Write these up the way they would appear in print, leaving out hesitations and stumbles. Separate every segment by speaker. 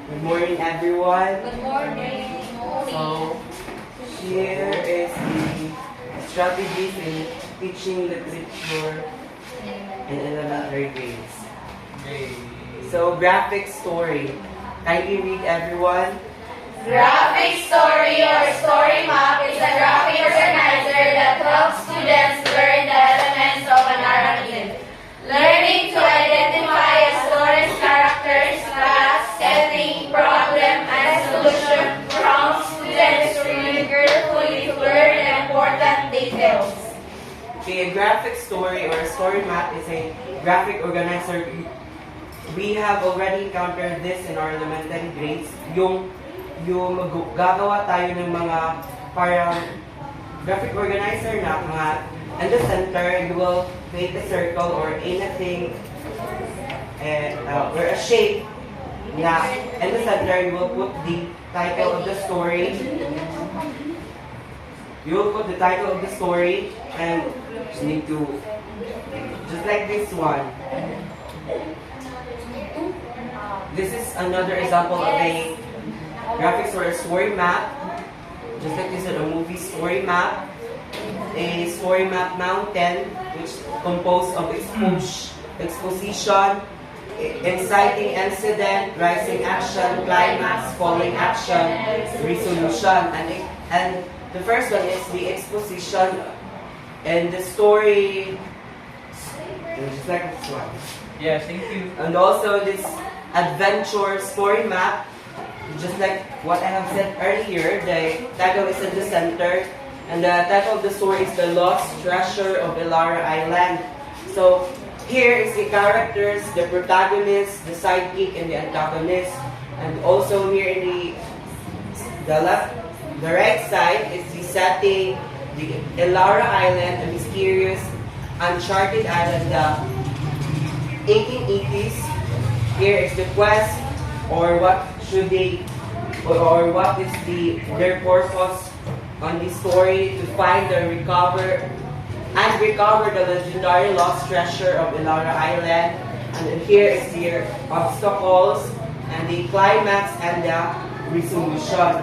Speaker 1: Good morning, everyone.
Speaker 2: Good morning.
Speaker 1: So, here is the strategies in teaching literature in elementary grades. So, graphic story. Kindly read, everyone.
Speaker 2: Graphic story or story map is a graphic organizer that helps students learn the elements of a narrative. Learning to identify a story's characters, class, setting, problem, and solution prompts students to read carefully to learn the important details.
Speaker 1: Okay, a graphic story or a story map is a graphic organizer. We have already encountered this in our elementary grades. Yung gagawa tayo ng mga parang graphic organizer na mga in the center, you will create a circle or anything or a shape na in the center, you will put the title of the story. You will put the title of the story and you need to, just like this one. This is another example of a graphics or a story map. Just like this is a movie story map. A story map mountain, which composed of exposition, inciting incident, rising action, climax, falling action, resolution. And the first one is the exposition and the story, just like this one.
Speaker 3: Yes, thank you.
Speaker 1: And also this adventure story map, just like what I have said earlier, the title is in the center, and the title of the story is The Lost Treasure of Elara Island. So here is the characters, the protagonist, the sidekick, and the antagonist. And also here in the right side is the setting, the Elara Island, a mysterious, uncharted island, the 1880s. Here is the quest, or what should they, or what is their purpose on the story to find the recover the legendary lost treasure of Elara Island. And then here is their obstacles and the climax and the resolution.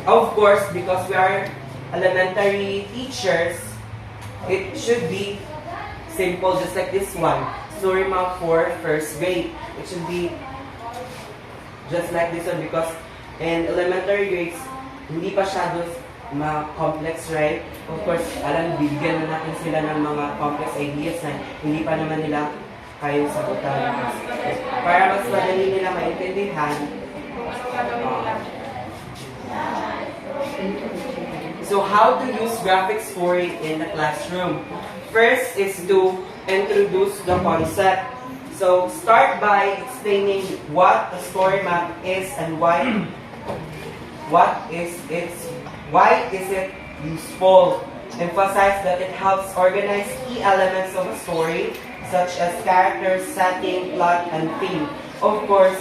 Speaker 1: Of course, because we are elementary teachers, it should be simple, just like this one. Story map for first grade. It should be just like this one because in elementary grades, hindi pa siya ma-complex, right? Of course, bigyan na natin sila ng mga complex ideas na hindi pa naman nila kayang sagutan. Para mas madali nila maintindihan. So how to use graphic story in the classroom? First is to introduce the concept. So start by explaining what a story map is and why is it useful. Emphasize that it helps organize key elements of a story such as characters, setting, plot, and theme. Of course,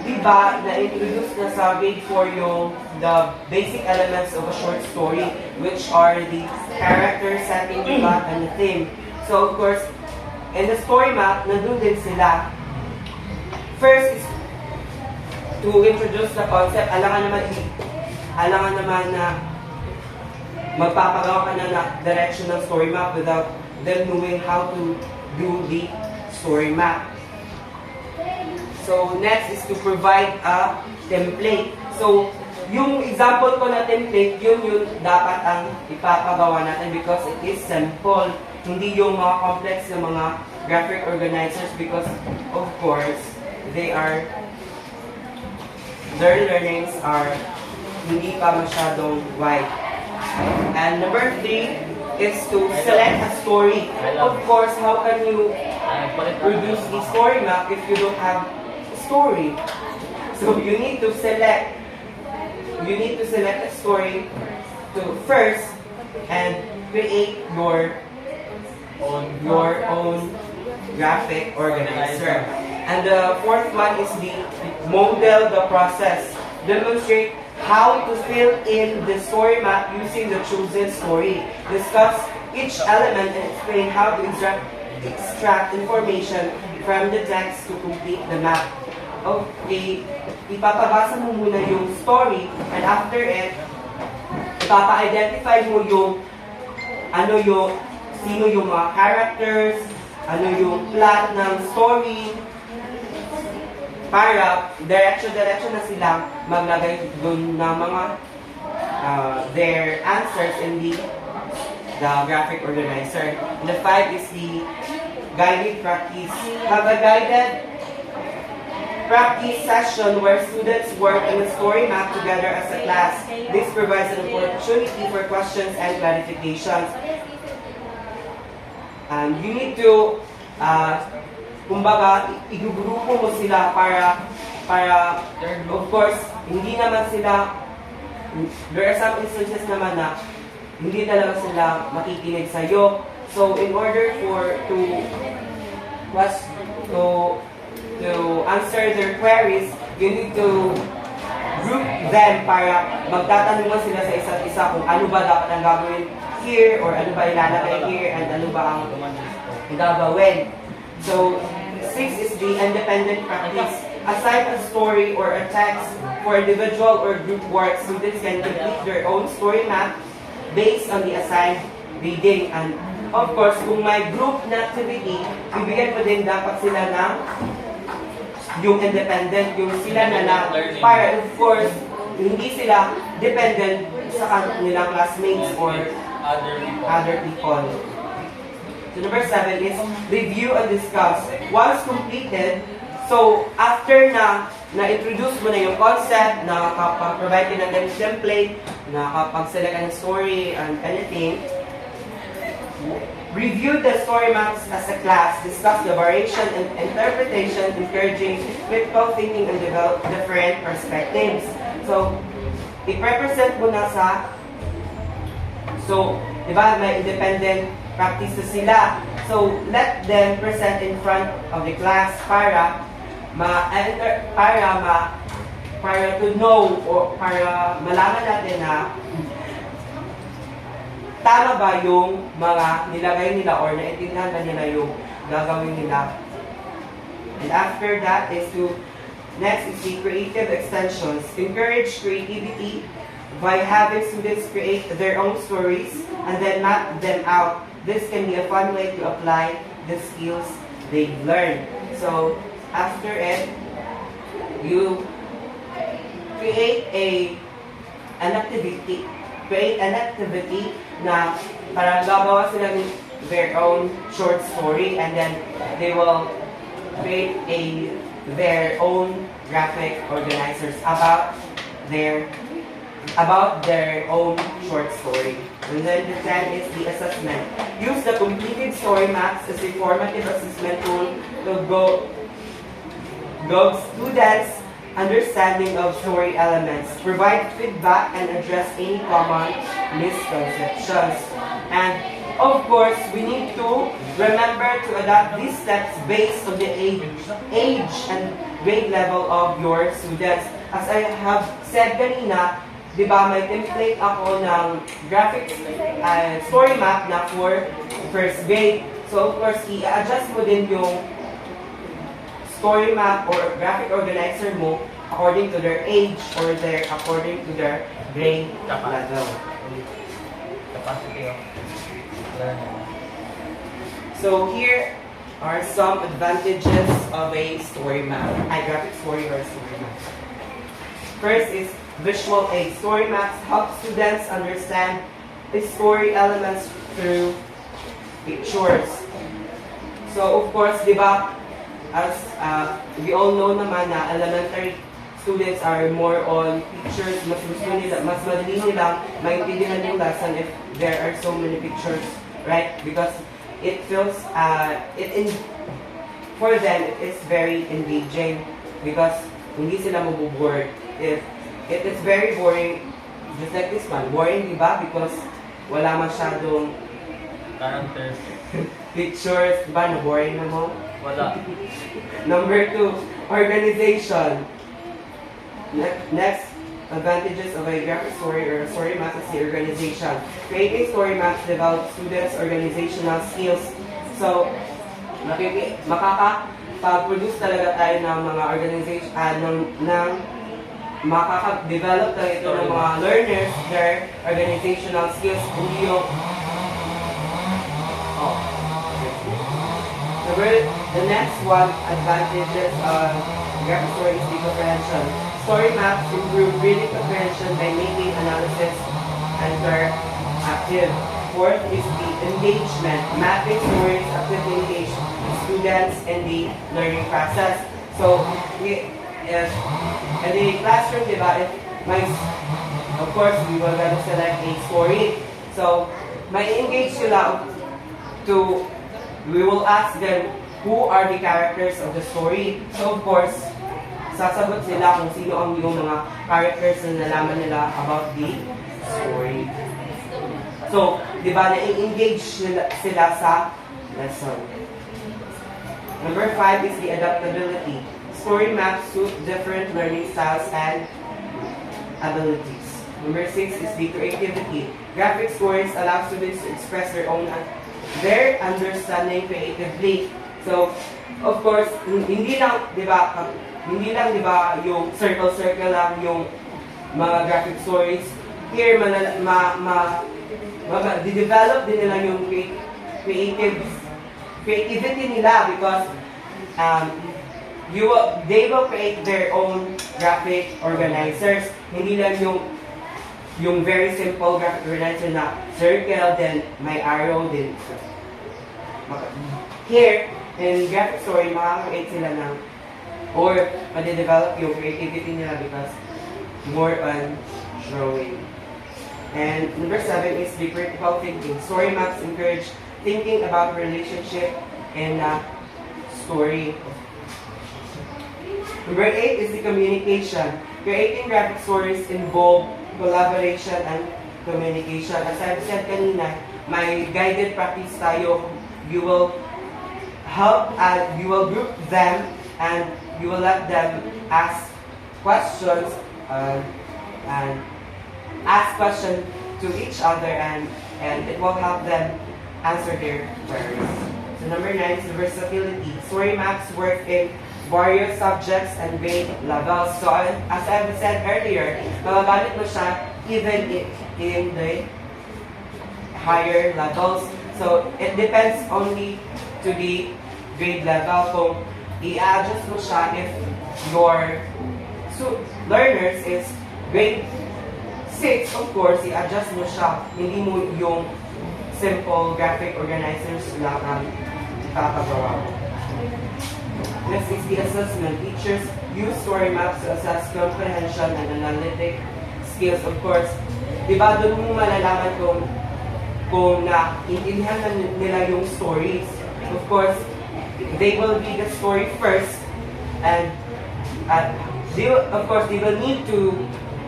Speaker 1: diba na-introduce na sa grade 4 yung the basic elements of a short story, which are the character, setting, plot, and the theme. So of course, in the story map, nandun din sila. First is to introduce the concept. Alangan naman na magpapagawa ka na direction ng story map without them knowing how to do the story map. So next is to provide a template. So yung example ko na template, yun dapat ang ipapagawa natin because it is simple. Hindi yung mga complex na mga graphic organizers because of course their learnings are hindi pa masyadong wide. And number 3 is to select a story. Of course, how can you produce a story map if you don't have a story? So you need to select a story to first and create your own graphic organizer. And the fourth one is the model the process. Demonstrate how to fill in the story map using the chosen story. Discuss each element and explain how to extract information from the text to complete the map. Okay, ipapabasa mo muna yung story, and after it, ipapa-identify mo yung sino yung mga characters, ano yung plot ng story, para diretso na silang maglagay dun ng mga their answers in the graphic organizer. And the 5 is the guided practice. Have a guided practice session where students work on a story map together as a class. This provides an opportunity for questions and clarifications. You need to, kumbaga, igugrupo mo sila para, of course, hindi naman sila, there are some instances naman na hindi talaga sila makikinig sa'yo. So, in order to answer their queries, you need to group them para magtatanungan sila sa isa't isa kung ano ba dapat ang gagawin here, or ano ba ilalagay here, and ano ba ang gagawin. So, 6 is the independent practice. Aside a story or a text for individual or group work, students can complete their own story map based on the assigned reading. And of course, kung may group na activity, bibigyan mo din dapat sila ng yung independent, yung sila na lang, para of course, hindi sila dependent sa kanilang classmates or other people. So number 7 is review and discuss. Once completed, so after na-introduce mo na yung concept, nakapag-provide ka ng template, nakapag-select ng story and anything, review the story maps as a class, discuss the variation and interpretation, encouraging critical thinking and develop different perspectives. So, i-represent mo na di ba, may independent practice na sila. So, let them present in front of the class para to know, or para malaman natin na tama ba yung mga nilagay nila or naintindihan ba nila yung gagawin nila. And after that is next is the creative extensions. Encourage creativity by having students create their own stories and then map them out. This can be a fun way to apply the skills they learn. So, after it, you create an activity na parang gagawa sila ng their own short story, and then they will create their own graphic organizers about their own short story. And then the 10 is the assessment. Use the completed story maps as a formative assessment tool to gauge students' understanding of story elements, provide feedback, and address any common misconceptions. And of course, we need to remember to adapt these steps based on the age and grade level of your students. As I have said kanina, di ba, may template ako ng graphic story map na for first grade. So of course, i-adjust mo din yung story map or graphic organizer mo according to their age or according to their grade level. So here are some advantages of a story map, a graphic story or a story map. First is visual aid. Story maps help students understand the story elements through pictures. So of course, di ba, as we all know naman na elementary students are more on pictures. Mas madali nilang maintindihan yung lesson if there are so many pictures, right? Because it feels, for them, it is very engaging because hindi sila mabuboard. It is very boring, just like this one. Boring, di ba? Because wala masyadong
Speaker 3: characters.
Speaker 1: Pictures, di ba? Na-boring na mo?
Speaker 3: Wala.
Speaker 1: Number 2, organization. Next, advantages of a graphic story or a story map is the organization. Creating story maps develops students' organizational skills. So, makapag-produce talaga tayo ng mga organization, ng makaka-develop talaga ito ng mga learners, their organizational skills, kung yung the next one, advantages of graphic story is the comprehension. Story maps improve reading comprehension by making analysis interactive. Fourth is the engagement. Mapping stories actively engage students in the learning process. So, if in the classroom, diba, of course, we will gonna select a story. So, may engage sila we will ask them who are the characters of the story. So, of course, sasagot sila kung sino ang yung mga characters na nalaman nila about the story. So, di ba, na-engage sila sa lesson. Number 5 is the adaptability. Story maps suit different learning styles and abilities. Number 6 is the creativity. Graphic stories allow students to express their understanding creatively. So, of course, hindi lang, di ba, yung circle lang yung mga graphic stories. Here, di-develop din nila yung creativity nila because they will create their own graphic organizers. Hindi lang yung very simple graphic organizer na circle, then may arrow, then here, in graphic story, makaka-create sila ng or made-develop yung creativity nila because more on drawing. And number 7 is the critical thinking. Story maps encourage thinking about relationship and story. Number 8 is the communication. Creating graphic stories involve collaboration and communication. As I've said kanina, may guided practice tayo. You will group them and you will let them ask questions and ask questions to each other and it will help them answer their queries. So number 9 is the versatility. Story maps work in various subjects and grade levels. So as I said earlier, magagamit mo siya even in the higher levels. So it depends only to the grade level. Kung i-adjust mo siya if your learners is grade 6, of course, i-adjust mo siya. Hindi mo yung simple graphic organizers lang ang papagawa mo. Next is the assessment. Teachers use story maps to assess comprehension and analytic skills. Of course, diba doon mo malalaman kung naintindihan nila yung stories. Of course, they will read the story first and they will need to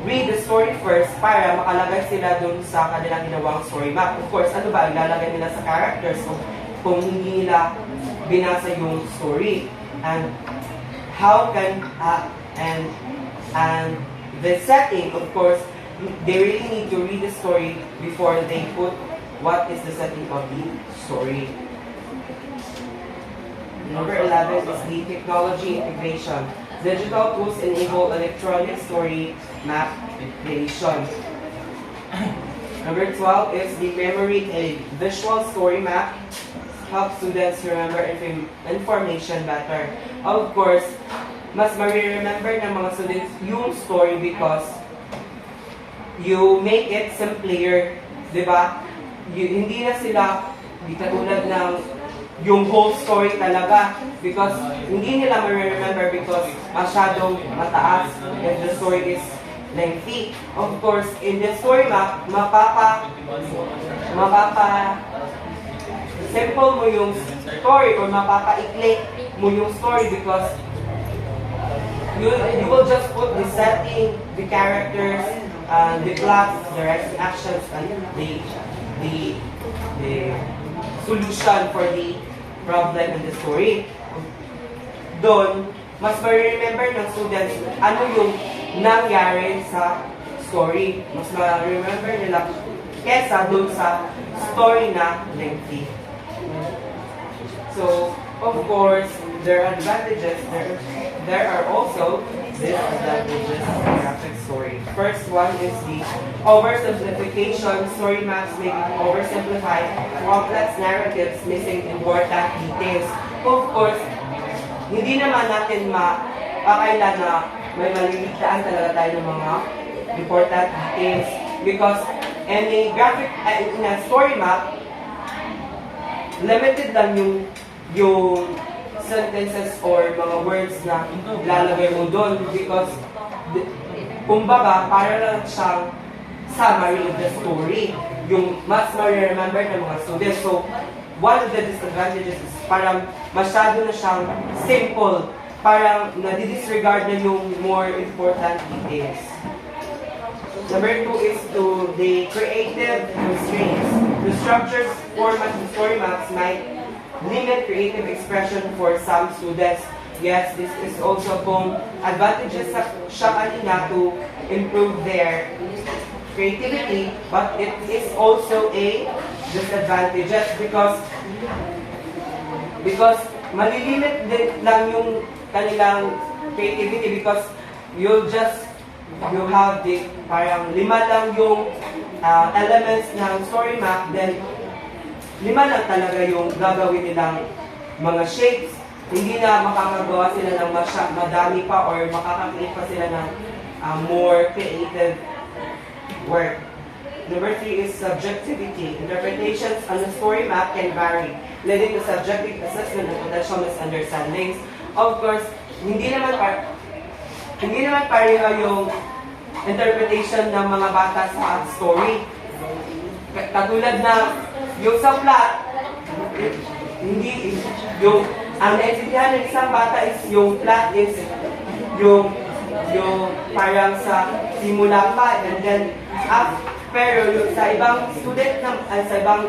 Speaker 1: read the story first para makalagay sila dun sa kanilang ginawang story map. Of course, ano ba, ilalagay nila sa characters kung hindi nila binasa yung story. And how can, and the setting, of course, they really need to read the story before they put what is the setting of the story. Number 11 is the technology integration. Digital tools enable electronic story map creation. Number 12 is the memory aid. Visual story map helps students remember information better. Of course, mas ma-remember ng mga students yung story because you make it simpler, di ba? Hindi na sila katulad ng yung whole story talaga because hindi nila ma-remember because masyadong mataas and the story is lengthy. Of course, in the story map, simple mo yung story or mapapaikli mo yung story because you will just put the setting, the characters, the plot, the actions, and the solution for the problem in the story. Doon, mas ma-remember ng students ano yung nangyari sa story. Mas ma-remember nila kesa doon sa story na lengthy. So, of course, there are advantages, there are also disadvantages of graphic story. First one is the oversimplification. Story maps may oversimplify complex narratives, missing important details. Of course, hindi naman natin mapakailan na may maliligtaan talaga tayo ng mga important details. Because in a story map, limited lang yung sentences or mga words na lalagay mo doon because kumbaga para lang siyang summary of the story yung mas ma-remember ng mga students. So one of the disadvantages is parang masyado na siyang simple, parang nadi-disregard na yung more important details. Number 2 is to the creative constraints. The structures, formats, and story maps might limit creative expression for some students. Yes, this is also kung advantages siya kanina to improve their creativity, but it is also a disadvantages because malilimit din lang yung kanilang creativity because you have the parang 5 lang yung elements ng story map, then 5 lang talaga yung gagawin nilang mga shapes. Hindi na makakagawa sila ng madami pa or makaka-create pa sila ng more creative work. Number 3 is subjectivity. Interpretations on the story map can vary, leading to subjective assessment and potential misunderstandings. Of course, hindi naman pareho yung interpretation ng mga bata sa story. Katulad na yung sa plot, hindi yung ang naintindihan ng isang bata is yung plot is yung parang sa simula pa, and then pero yung sa ibang student sa ibang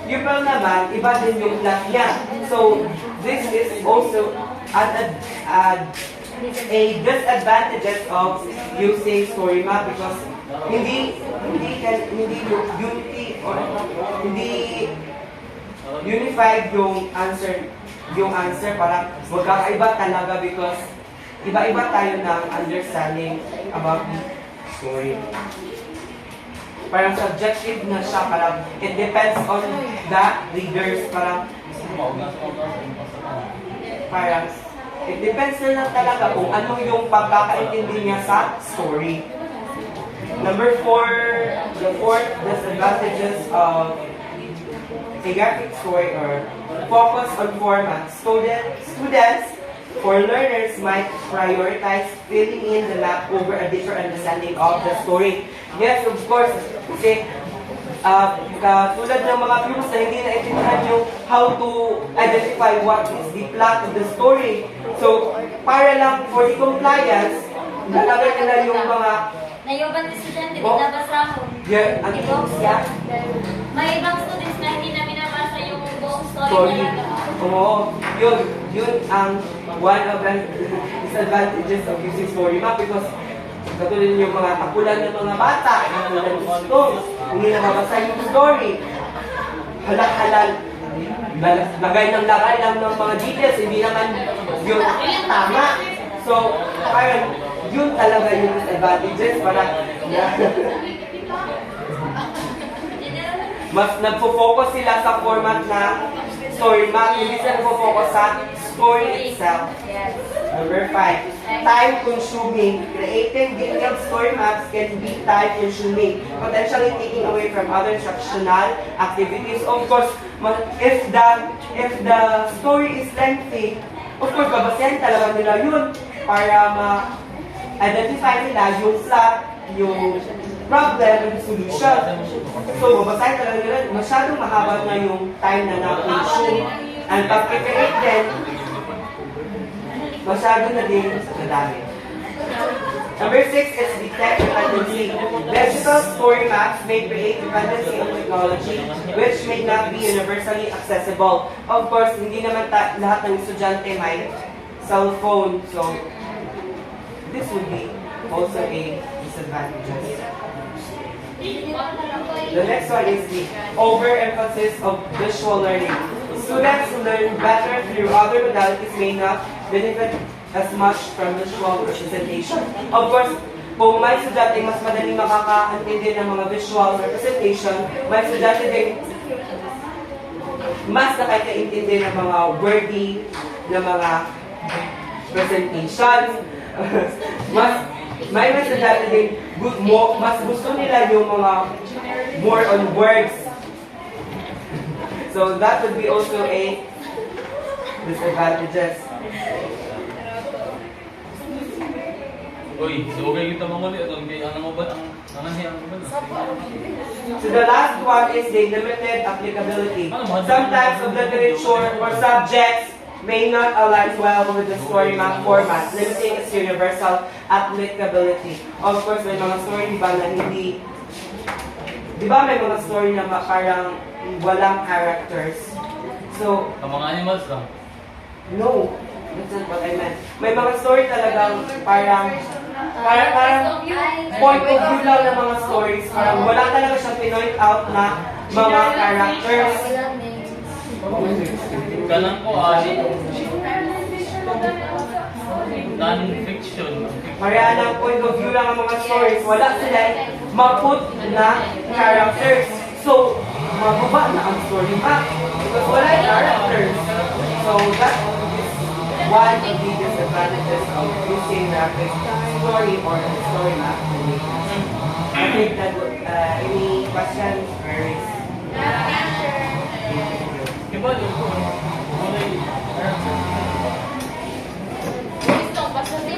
Speaker 1: pupil naman, iba din yung plot niya. So this is also a disadvantage of using story map because hindi unity or hindi unified yung answer parang magkakaiba talaga because iba-iba tayo ng understanding about the story. Parang subjective na siya, parang it depends on the readers, parang it depends na lang talaga kung ano yung pagkakaintindi niya sa story. Number 4, the fourth disadvantages of a graphic story or focus on format. Students or learners might prioritize filling in the map over a deeper understanding of the story. Yes, of course, kasi tulad ng mga pupils na hindi naintindihan yung how to identify what is the plot of the story. So, para lang for the compliance, lalagay nila yung mga
Speaker 2: Nayuban ni estudyante, binabasa mo.
Speaker 1: Yeah,
Speaker 2: May ibang students na hindi na binabasa yung buong story nila.
Speaker 1: Oo, yun ang one of the disadvantages of using story map because katulad yung mga tapulan ng mga bata, katulad ng gusto, hindi na mabasa yung story. Halal, lagay lang ng mga details, hindi naman yun tama. So, parang yun talaga yung disadvantages para mas nagfo-focus sila sa format ng story map, hindi sila nagfo-focus sa story itself. Number 5, time-consuming. Creating detailed story maps can be time-consuming, potentially taking away from other instructional activities. Of course, if the story is lengthy, of course, babasahin talaga nila yun para ma-identify nila yung plot, yung problem and solution. So, babasahin talaga nila, masyadong mahaba na yung time na na-consume. And pag-create din, masyado na din madami. Number 6 is detect dependency. Digital story maps may create dependency on technology which may not be universally accessible. Of course, hindi naman lahat ng estudyante may cellphone. So, this would be also a disadvantage. The next one is the overemphasis of visual learning. Students who learn better through other modalities may not benefit as much from visual representation. Of course, kung may estudyante mas madaling makakaintindi ng mga visual representation, may estudyante din mas nakakaintindi ng mga wordy na mga presentations. May estudyante din mas gusto nila yung mga more on words. So that would be also a disadvantages.
Speaker 3: Uy, so okay kita manguli atong kay ano mo ba ang nananhi ang ba?
Speaker 1: So the last one is the limited applicability. Some types of literature or subjects may not align well with the story map format, limiting its universal applicability. Of course, may mga story ba na hindi, di ba may mga story na parang walang characters? So,
Speaker 3: Ang mga animals lang.
Speaker 1: no, that's not what I meant. May mga story talagang parang point of view lang ng mga stories. Parang wala talaga siya pinoint out na mga characters.
Speaker 3: Kanang ko non-fiction.
Speaker 1: Mariana, point of view lang ang mga stories. Wala sila ma-put na characters. So, mababa na ang story map. Because wala yung characters. So, that is one of the disadvantages of using graphic story or story map.